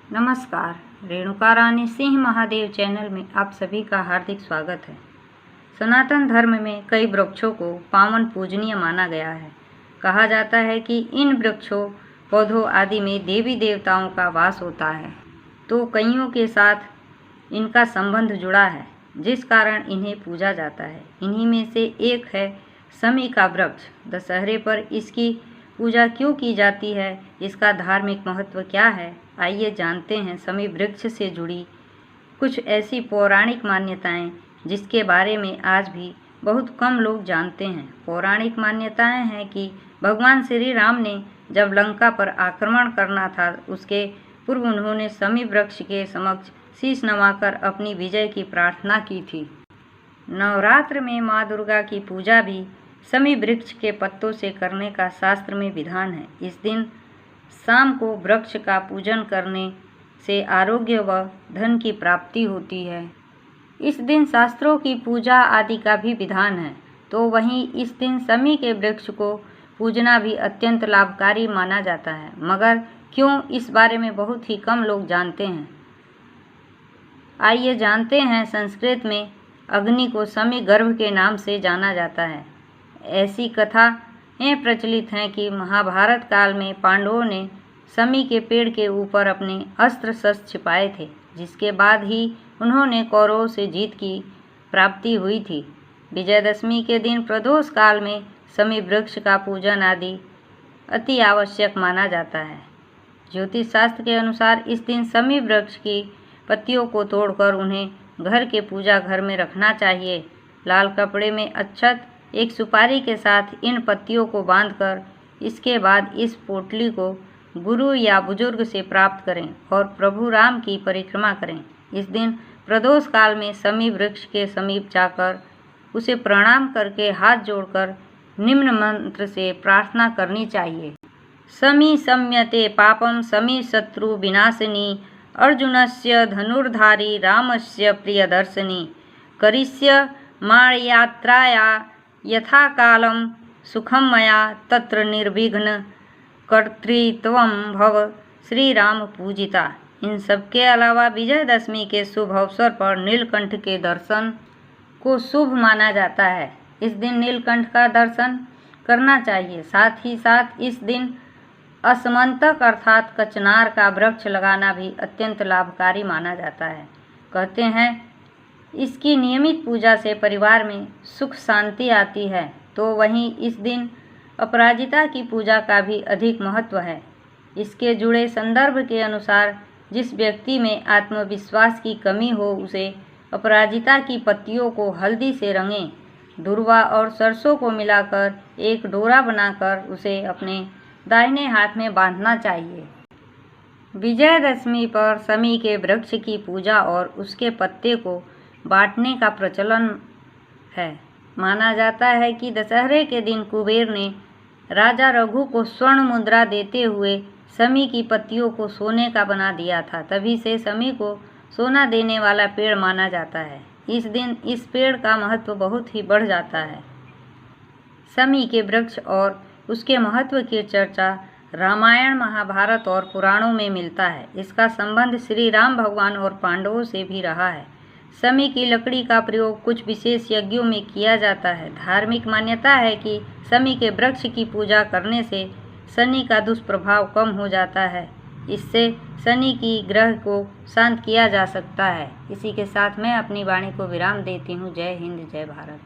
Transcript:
नमस्कार। रेणुका रानी सिंह महादेव चैनल में आप सभी का हार्दिक स्वागत है। सनातन धर्म में कई वृक्षों को पावन पूजनीय माना गया है। कहा जाता है कि इन वृक्षों पौधों आदि में देवी देवताओं का वास होता है, तो कईयों के साथ इनका संबंध जुड़ा है, जिस कारण इन्हें पूजा जाता है। इन्हीं में से एक है शमी का वृक्ष। दशहरे पर इसकी पूजा क्यों की जाती है, इसका धार्मिक महत्व क्या है, आइए जानते हैं शमी वृक्ष से जुड़ी कुछ ऐसी पौराणिक मान्यताएं जिसके बारे में आज भी बहुत कम लोग जानते हैं। पौराणिक मान्यताएं हैं कि भगवान श्री राम ने जब लंका पर आक्रमण करना था, उसके पूर्व उन्होंने शमी वृक्ष के समक्ष शीश नवाकर अपनी विजय की प्रार्थना की थी। नवरात्र में माँ दुर्गा की पूजा भी शमी वृक्ष के पत्तों से करने का शास्त्र में विधान है। इस दिन शाम को वृक्ष का पूजन करने से आरोग्य व धन की प्राप्ति होती है। इस दिन शास्त्रों की पूजा आदि का भी विधान है, तो वहीं इस दिन शमी के वृक्ष को पूजना भी अत्यंत लाभकारी माना जाता है, मगर क्यों, इस बारे में बहुत ही कम लोग जानते हैं। आइए जानते हैं। संस्कृत में अग्नि को शमी गर्भ के नाम से जाना जाता है। ऐसी कथाएं प्रचलित हैं कि महाभारत काल में पांडवों ने शमी के पेड़ के ऊपर अपने अस्त्र शस्त्र छिपाए थे, जिसके बाद ही उन्होंने कौरवों से जीत की प्राप्ति हुई थी। विजयदशमी के दिन प्रदोष काल में शमी वृक्ष का पूजन आदि अति आवश्यक माना जाता है। ज्योतिष शास्त्र के अनुसार इस दिन शमी वृक्ष की पत्तियों को तोड़कर उन्हें घर के पूजा घर में रखना चाहिए। लाल कपड़े में अक्षत, एक सुपारी के साथ इन पत्तियों को बांधकर इसके बाद इस पोटली को गुरु या बुजुर्ग से प्राप्त करें और प्रभु राम की परिक्रमा करें। इस दिन प्रदोष काल में शमी वृक्ष के समीप जाकर उसे प्रणाम करके हाथ जोड़कर निम्न मंत्र से प्रार्थना करनी चाहिए। शमी शम्यते पापम शमी शत्रु विनाशिनी अर्जुनस्य धनुर्धारी रामस्य प्रियदर्शिनी करिष्य मायात्राया यथा कालम सुखम मया तत्र निर्विघ्न कर्तृत्वम भव श्री राम पूजिता। इन सब के अलावा विजयदशमी के शुभ अवसर पर नीलकंठ के दर्शन को शुभ माना जाता है। इस दिन नीलकंठ का दर्शन करना चाहिए। साथ ही साथ इस दिन असमंतक अर्थात कचनार का वृक्ष लगाना भी अत्यंत लाभकारी माना जाता है। कहते हैं इसकी नियमित पूजा से परिवार में सुख शांति आती है, तो वहीं इस दिन अपराजिता की पूजा का भी अधिक महत्व है। इसके जुड़े संदर्भ के अनुसार जिस व्यक्ति में आत्मविश्वास की कमी हो, उसे अपराजिता की पत्तियों को हल्दी से रंगें, दूर्वा और सरसों को मिलाकर एक डोरा बनाकर उसे अपने दाहिने हाथ में बांधना चाहिए। विजयदशमी पर शमी के वृक्ष की पूजा और उसके पत्ते को बांटने का प्रचलन है। माना जाता है कि दशहरे के दिन कुबेर ने राजा रघु को स्वर्ण मुद्रा देते हुए शमी की पत्तियों को सोने का बना दिया था। तभी से शमी को सोना देने वाला पेड़ माना जाता है। इस दिन इस पेड़ का महत्व बहुत ही बढ़ जाता है। शमी के वृक्ष और उसके महत्व की चर्चा रामायण, महाभारत और पुराणों में मिलता है। इसका संबंध श्री राम भगवान और पांडवों से भी रहा है। शमी की लकड़ी का प्रयोग कुछ विशेष यज्ञों में किया जाता है। धार्मिक मान्यता है कि शमी के वृक्ष की पूजा करने से शनि का दुष्प्रभाव कम हो जाता है। इससे शनि की ग्रह को शांत किया जा सकता है। इसी के साथ मैं अपनी वाणी को विराम देती हूँ। जय हिंद, जय भारत।